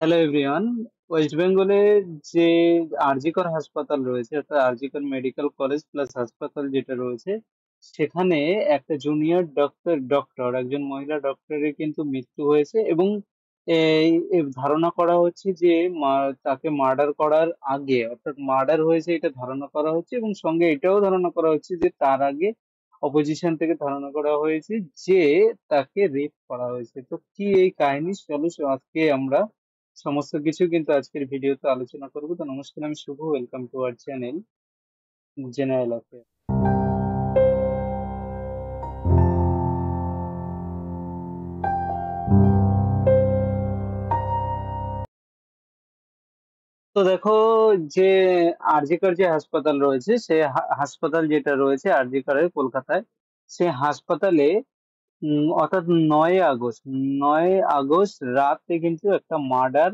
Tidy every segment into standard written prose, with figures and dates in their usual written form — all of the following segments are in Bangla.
Hello everyone. ওয়েস্ট বেঙ্গলের যে আরজিকর হাসপাতাল রয়েছে অর্থাৎ আরজিকর মেডিকেল কলেজ প্লাস হাসপাতাল যেটা রয়েছে, সেখানে একটা জুনিয়র ডক্টর একজন মহিলা ডক্টরের কিন্তু মৃত্যু হয়েছে এবং এই ধারণা করা হচ্ছে যে তাকে মার্ডার করার আগে অর্থাৎ মার্ডার হয়েছে এটা ধারণা করা হচ্ছে এবং সঙ্গে এটাও ধারণা করা হচ্ছে যে তার আগে অপোজিশন থেকে ধারণা করা হয়েছে যে তাকে রেপ করা হয়েছে। তো কি এই কাহিনী, চলো আজকে আমরা সমস্ত কিছু কিন্তু আজকের ভিডিওতে আলোচনা করবো। তো নমস্কার, আমি Shubho, welcome to our channel general affair. তো দেখো, যে আরজিকর যে হাসপাতাল রয়েছে সে হাসপাতাল যেটা রয়েছে আরজিকরের কলকাতায়, সে হাসপাতালে অর্থাৎ 9 আগস্ট 9 আগস্ট রাতে কিন্তু একটা মার্ডার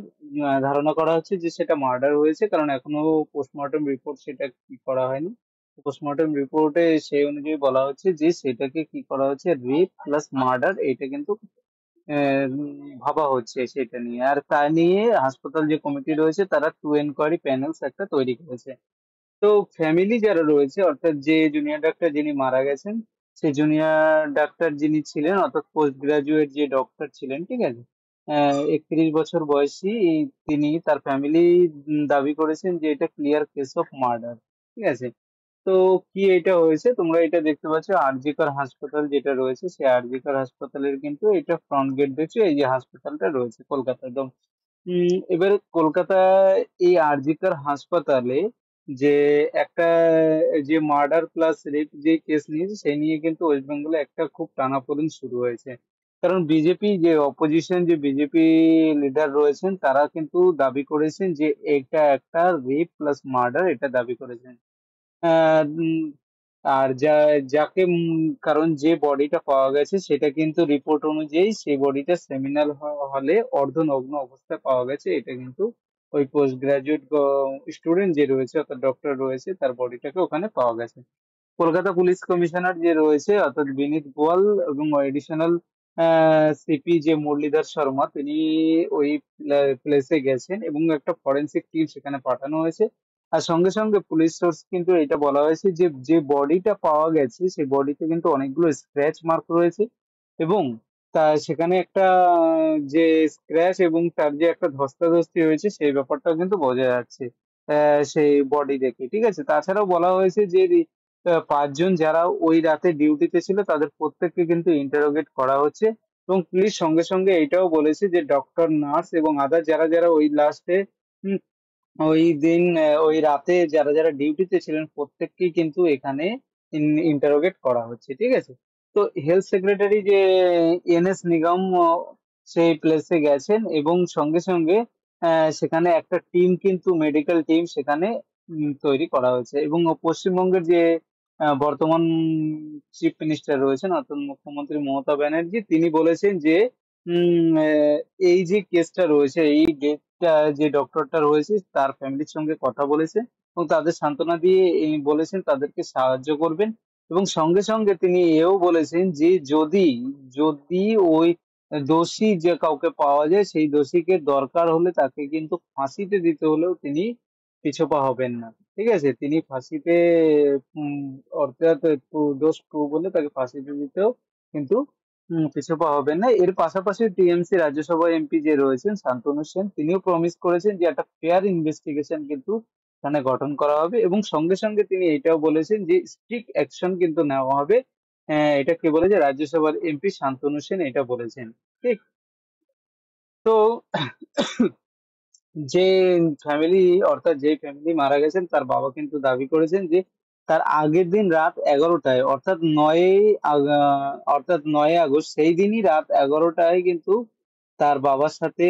ধারণা করা হচ্ছে যে সেটা মার্ডার হয়েছে, কারণ এখনো পোস্টমর্টম রিপোর্ট সেটা কি করা হয়নি। পোস্টমর্টম রিপোর্টে সেই অনুযায়ী বলা হচ্ছে যে সেটাকে কি করা হচ্ছে, রেপ প্লাস মার্ডার, এটা কিন্তু ভাবা হচ্ছে সেটা নিয়ে। আর তা নিয়ে হাসপাতাল যে কমিটি রয়েছে তারা 2 এনকোয়ারি প্যানেলস একটা তৈরি করেছে। তো ফ্যামিলি যারা রয়েছে অর্থাৎ যে জুনিয়র ডাক্তার যিনি মারা গেছেন, সেই জুনিয়র ডাক্তার যিনি ছিলেন অর্থাৎ পোস্ট গ্রাজুয়েট যে ডক্টর ছিলেন, ঠিক আছে, 31 বছর বয়সী, তিনি তার ফ্যামিলি দাবি করেছেন যে এটা ক্লিয়ার কেস অফ মার্ডার। ঠিক আছে। তো কি এটা হয়েছে, তোমরা এটা দেখতে পাচ্ছ আরজিকর হাসপাতাল যেটা রয়েছে, সেই আরজিকর হাসপাতালের কিন্তু এটা ফ্রন্ট গেট দেখছো, এই যে হাসপাতালটা রয়েছে কলকাতা একদম। এবারে কলকাতায় এই আরজিকর হাসপাতালে যে একটা যে মার্ডার প্লাস রেপ যে কেস নিয়েছে সেই নিয়ে কিন্তু ওয়েস্ট বেঙ্গলে একটা খুব টানাপোড়েন শুরু হয়েছে। কারণ বিজেপি যে অপোজিশন যে বিজেপি লিডার রয়েছেন তারা কিন্তু দাবি করেছেন যে এটা একটা রেপ প্লাস মার্ডার, এটা দাবি করেছেন। আহ, উম, আর যাকে কারণ যে বডিটা পাওয়া গেছে সেটা কিন্তু রিপোর্ট অনুযায়ী সেই বডিটা সেমিনাল হলে অর্ধনগ্ন অবস্থায় পাওয়া গেছে। এটা কিন্তু ওই পোস্ট গ্রাজুয়েট স্টুডেন্ট যে রয়েছে অর্থাৎ ডক্টর রয়েছে তার বডিটাকে ওখানে পাওয়া গেছে। কলকাতা পুলিশ কমিশনার যে রয়েছে অর্থাৎ বিনীত গোয়াল এবং এডিশনাল সিপি যে মুরলীধর শর্মা, তিনি ওই প্লেসে গেছেন এবং একটা ফরেন্সিক টিম সেখানে পাঠানো হয়েছে। আর সঙ্গে সঙ্গে পুলিশ সোর্স কিন্তু এটা বলা হয়েছে যে যে বডিটা পাওয়া গেছে সেই বডিতে কিন্তু অনেকগুলো স্ক্র্যাচ মার্ক রয়েছে এবং তা সেখানে একটা যে স্ক্র্যাচ এবং তার যে একটা ধস্তাধস্তি হয়েছে সেই ব্যাপারটাও কিন্তু বোঝা যাচ্ছে সেই বডি দেখে। ঠিক আছে। তাছাড়াও বলা হয়েছে যে 5 জন যারা ওই রাতে ডিউটিতে ছিল তাদের প্রত্যেককে কিন্তু ইন্টারোগেট করা হচ্ছে এবং পুলিশ সঙ্গে সঙ্গে এটাও বলেছে যে ডক্টর, নার্স এবং আদার যারা যারা ওই লাস্টে ওই দিন ওই রাতে যারা যারা ডিউটিতে ছিলেন প্রত্যেককেই কিন্তু এখানে ইন্টারোগেট করা হচ্ছে। ঠিক আছে। তো হেলথ সেক্রেটারি যে এনএস নিগম সেই প্লেসে গেছেন এবং সঙ্গে সঙ্গে সেখানে একটা টিম কিন্তু মেডিকেল টিম সেখানে তৈরি করা হয়েছে এবং পশ্চিমবঙ্গের যে বর্তমান চিফ মিনিস্টার রয়েছেন অর্থাৎ মুখ্যমন্ত্রী মমতা ব্যানার্জি, তিনি বলেছেন যে এই যে কেসটা রয়েছে এই যে ডক্টরটা রয়েছে তার ফ্যামিলির সঙ্গে কথা বলেছে এবং তাদের সান্ত্বনা দিয়ে বলেছেন তাদেরকে সাহায্য করবেন এবং সঙ্গে সঙ্গে তিনি এও বলেছেন যে যদি যদি ওই দোষী যে কাউকে পাওয়া যায় সেই দোষীকে দরকার হলে তাকে কিন্তু ফাঁসিতে দিতে হলেও তিনি পিছপা হবেন না। ঠিক আছে। তিনি ফাঁসিতে উম, অর্থাৎ দোষ প্রুভ হলে তাকে ফাঁসিতে দিতেও কিন্তু পিছপা হবেন না। এর পাশাপাশি টিএমসি রাজ্যসভা এমপি যে রয়েছেন শান্তনু সেন, তিনিও প্রমিস করেছেন যে একটা ফেয়ার ইনভেস্টিগেশন কিন্তু এখানে গঠন করা হবে এবং সঙ্গে সঙ্গে তিনি এটাও বলেছেন যে স্ট্রিক্ট অ্যাকশন কিন্তু নেওয়া হবে। এটা কে বলেছে, রাজ্যসভার এমপি শান্তনু সেন এটা বলেছেন। ঠিক। তো যে ফ্যামিলি অর্থাৎ যে ফ্যামিলি মারা গেছেন তার বাবা কিন্তু দাবি করেছেন যে তার আগের দিন রাত 11টায় অর্থাৎ 9 আগস্ট সেই দিনই রাত 11টায় কিন্তু তার বাবার সাথে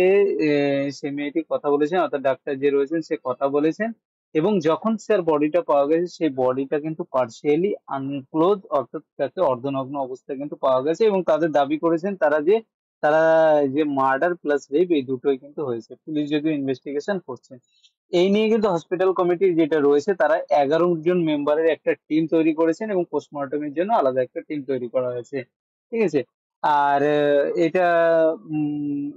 সে মেয়েটি কথা বলেছেন অর্থাৎ ডাক্তার যে রয়েছেন সে কথা বলেছেন এবং যখন স্যার বডিটা পাওয়া গেছে সেই বডিটা কিন্তু পার্শিয়ালি আনক্লোজ অর্থাৎ তাকে অর্ধনগ্ন অবস্থায় কিন্তু পাওয়া গেছে এবং তাদের দাবি করেছেন তারা যে মার্ডার প্লাস রেপ এই দুটোই কিন্তু হয়েছে। পুলিশ যদিও ইনভেস্টিগেশন করছে। এই নিয়ে কিন্তু হসপিটাল কমিটি যেটা রয়েছে তারা 11 জন মেম্বারের একটা টিম তৈরি করেছেন এবং পোস্টমর্টমের জন্য আলাদা একটা টিম তৈরি করা হয়েছে। ঠিক আছে। আর এটা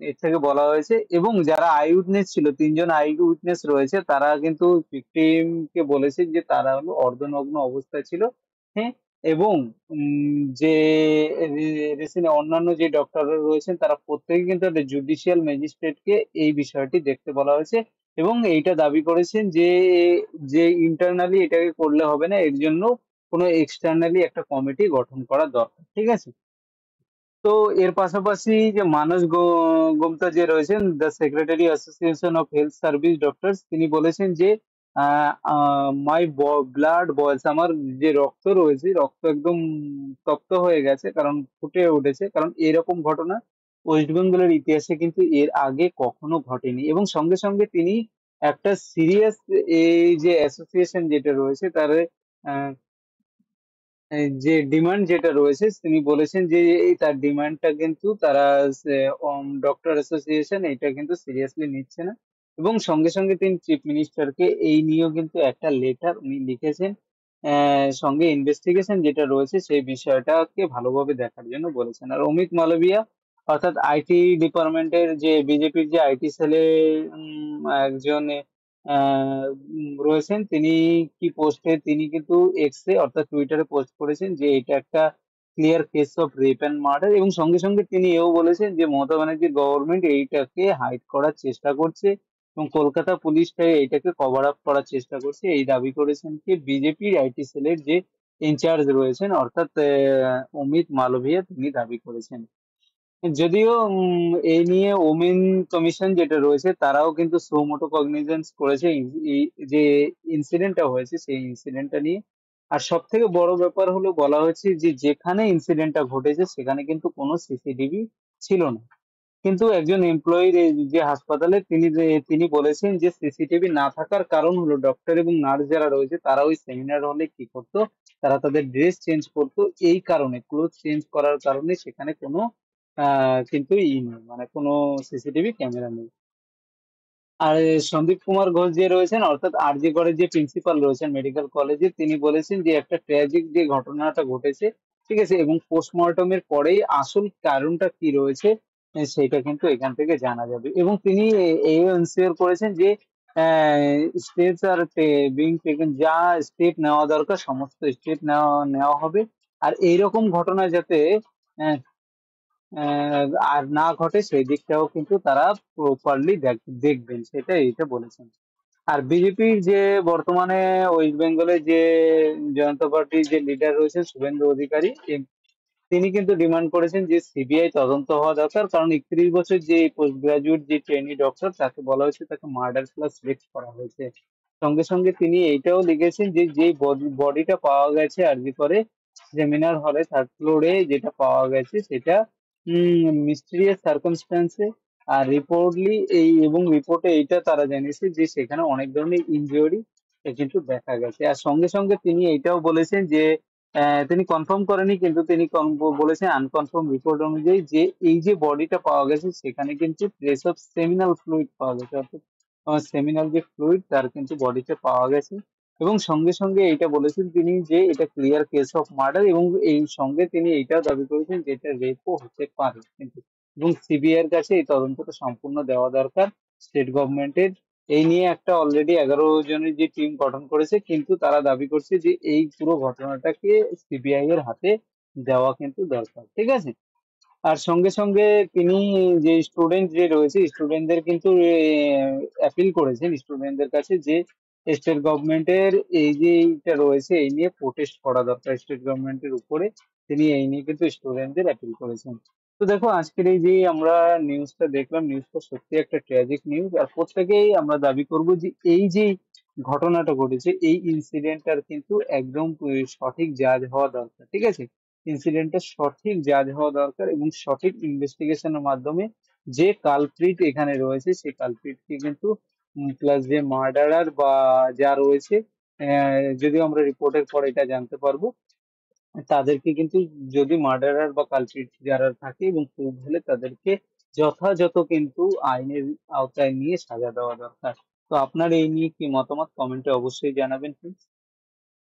এর থেকে বলা হয়েছে, এবং যারা আই উইটনেস ছিল, 3জন আই উইটনেস রয়েছে, তারা কিন্তু ভিকটিম কে বলেছে যে তারা হলো অর্ধনগ্ন অবস্থায় ছিল। হ্যাঁ, এবং যে অন্যান্য যে ডক্টররা রয়েছেন তারা প্রত্যেকে কিন্তু একটা জুডিশিয়াল ম্যাজিস্ট্রেট কে এই বিষয়টি দেখতে বলা হয়েছে, এবং এইটা দাবি করেছেন যে যে ইন্টারনালি এটাকে করলে হবে না, এর জন্য কোনো এক্সটার্নালি একটা কমিটি গঠন করা দরকার। ঠিক আছে। তো এর পাশাপাশি যে মানস গুপ্তা যে রয়েছেন, the secretary association of health service doctors, তিনি বলেছেন যে মাই ব্লাড বয়েলস, আমার যে রক্ত রয়েছে, রক্ত একদম তপ্ত হয়ে গেছে, কারণ ফুটে উঠেছে, কারণ এরকম ঘটনা ওয়েস্ট বেঙ্গলের ইতিহাসে কিন্তু এর আগে কখনো ঘটেনি। এবং সঙ্গে সঙ্গে তিনি একটা সিরিয়াস, এই যে অ্যাসোসিয়েশন যেটা রয়েছে তার যে ডিমান্ড যেটা রয়েছে, তিনি বলেছেন যে এই তার ডিমান্ডটা কিন্তু তারা ডক্টর অ্যাসোসিয়েশন এটা কিন্তু সিরিয়াসলি নিচ্ছে না। এবং সঙ্গে সঙ্গে তিনি চিফ মিনিস্টারকে এই নিয়েও কিন্তু একটা লেটার উনি লিখেছেন, সঙ্গে ইনভেস্টিগেশন যেটা রয়েছে সেই বিষয়টাকে ভালোভাবে দেখার জন্য বলেছেন। আর অমিত মালবিয়া, অর্থাৎ আইটি ডিপার্টমেন্টের যে বিজেপির যে আইটি সেলে একজন রয়েছেন, তিনি কি পোস্টে, তিনি কিন্তু এক্সে অর্থাৎ টুইটারে পোস্ট করেছেন যে এটা একটা clear case of rape and murder, এবং সঙ্গে সঙ্গে তিনি এও বলেছেন যে মমতা ব্যানার্জির গভর্নমেন্ট এইটাকে হাইড করার চেষ্টা করছে, এবং কলকাতা পুলিশটা এইটাকে কভার আপ করার চেষ্টা করছে। এই দাবি করেছেন কি বিজেপির আইটি সেলের যে ইনচার্জ রয়েছেন, অর্থাৎ অমিত মালভিয়া, তিনি দাবি করেছেন। যদিও এই নিয়ে ওমেন কমিশন যেটা রয়েছে তারাও কিন্তু সুমোটো কগনিজেন্স করেছে এই যে ইনসিডেন্টটা হয়েছে সেই ইনসিডেন্টটা নিয়ে। আর সব থেকে বড় ব্যাপার হলো, বলা হয়েছে যে যেখানে ইনসিডেন্টটা ঘটেছে সেখানে কিন্তু কোনো সিসিটিভি ছিল না, কিন্তু একজন এমপ্লয়ি যে হাসপাতালে তিনি বলেছেন যে সিসিটিভি না থাকার কারণ হলো ডক্টর এবং নার্স যারা রয়েছে তারা ওই সেমিনার হলে কি করতো, তারা তাদের ড্রেস চেঞ্জ করতো, এই কারণে ক্লোথ চেঞ্জ করার কারণে সেখানে কোনো কিন্তু নেই, মানে কোনো সিসিটিভি ক্যামেরা নেই। আর সন্দীপ কুমার ঘোষ যে রয়েছেন, অর্থাৎ আরজি করের যে প্রিন্সিপাল রয়েছেন মেডিকেল কলেজে, তিনি বলেছেন যে একটা ট্র্যাজিক যে ঘটনাটা ঘটেছে, ঠিক আছে, এবং পোস্টমর্টমের পরেই আসল কারণটা কি রয়েছে সেটা কিন্তু এখান থেকে জানা যাবে। এবং তিনি এই এনসিওর করেছেন যে স্টেপস আর বিং টেকেন, যা স্টেপ নেওয়া দরকার সমস্ত স্টেপ নেওয়া নেওয়া হবে, আর এইরকম ঘটনা যাতে আহ, আর না ঘটে সেই দিকটাও কিন্তু তারা প্রপারলি দেখবেন, সেটা এটা বলেছেন। আর বিজেপির যে বর্তমানে ওয়েস্ট বেঙ্গলের যে জনতা পার্টির যে লিডার রয়েছে শুভেন্দু অধিকারী, তিনি কিন্তু ডিমান্ড করেছেন যে সিবিআই তদন্ত হওয়া দরকার, কারণ 31 বছর যে পোস্ট গ্রাজুয়েট যে ট্রেনি ডক্টর তাকে বলা হয়েছে তাকে মার্ডার প্লাস রেপ করা হয়েছে। সঙ্গে সঙ্গে তিনি এইটাও লিখেছেন যে যে বডিটা পাওয়া গেছে আরজি করে সেমিনার হলে 3rd ফ্লোরে যেটা পাওয়া গেছে সেটা মিস্টিরিয়াস সার্কামস্ট্যান্সে, আর রিপোর্টলি এই এবং রিপোর্টে এইটা তারা জানিয়েছে যে সেখানে অনেক ধরনের ইনজুরি কিন্তু দেখা গেছে। আর সঙ্গে সঙ্গে তিনি এইটাও বলেছেন যে তিনি কনফার্ম করেনি, কিন্তু তিনি বলেছেন আনকনফার্ম রিপোর্ট অনুযায়ী যে এই যে বডিটা পাওয়া গেছে সেখানে কিন্তু ট্রেস অফ সেমিনাল ফ্লুইড পাওয়া গেছে, অর্থাৎ সেমিনাল যে ফ্লুইড তার কিন্তু বডিতে পাওয়া গেছে। এবং সঙ্গে সঙ্গে এইটা বলেছেন তিনি যে এটা ক্লিয়ার কেস অফ মার্ডার, এবং এই সঙ্গে তিনি এইটাও দাবি করেছেন যে এটা রেপও হতে পারে কিন্তু, এবং সিবিআই এর কাছে এই তদন্তটা সম্পূর্ণ দেওয়া দরকার স্টেট গভর্নমেন্টের। এই নিয়ে একটা অলরেডি 11 জনের যে টিম গঠন করেছে, কিন্তু তারা দাবি করছে যে এই পুরো ঘটনাটাকে সিবিআই এর হাতে দেওয়া কিন্তু দরকার। ঠিক আছে। আর সঙ্গে সঙ্গে তিনি যে স্টুডেন্ট যে রয়েছে স্টুডেন্টদের কিন্তু অ্যাপিল করেছেন স্টুডেন্টদের কাছে যে স্টেট গভর্নমেন্টের এই যে এইটা রয়েছে এই নিয়ে প্রোটেস্ট করা দরকার স্টেট গভর্নমেন্টের উপরে, তিনি এই নিয়ে কিন্তু স্টুডেন্টদের অ্যাপিল করেছেন। তো দেখো আজকের এই যে আমরা নিউজটা দেখলাম, নিউজটা সত্যি একটা ট্র্যাজিক নিউজ, আর প্রত্যেকেই আমরা দাবি করব যে এই যে ঘটনাটা ঘটেছে এই ইনসিডেন্টটার কিন্তু একদম সঠিক জাজ হওয়া দরকার। ঠিক আছে। ইনসিডেন্টটা সঠিক জাজ হওয়া দরকার, এবং সঠিক ইনভেস্টিগেশনের মাধ্যমে যে কালপ্রিট এখানে রয়েছে সেই কালপ্রিটকে কিন্তু প্লাস যে মার্ডারার বা যা রয়েছে, যদিও আমরা রিপোর্টের পর এটা জানতে পারবো, তাদেরকে কিন্তু যদি মার্ডারার বা কালপ্রিট যারা থাকে এবং প্রুভ হলে তাদেরকে যথাযথ কিন্তু আইনের আওতায় নিয়ে সাজা দেওয়া দরকার। তো আপনার এই নিয়ে কি মতামত কমেন্টে অবশ্যই জানাবেন প্লিজ।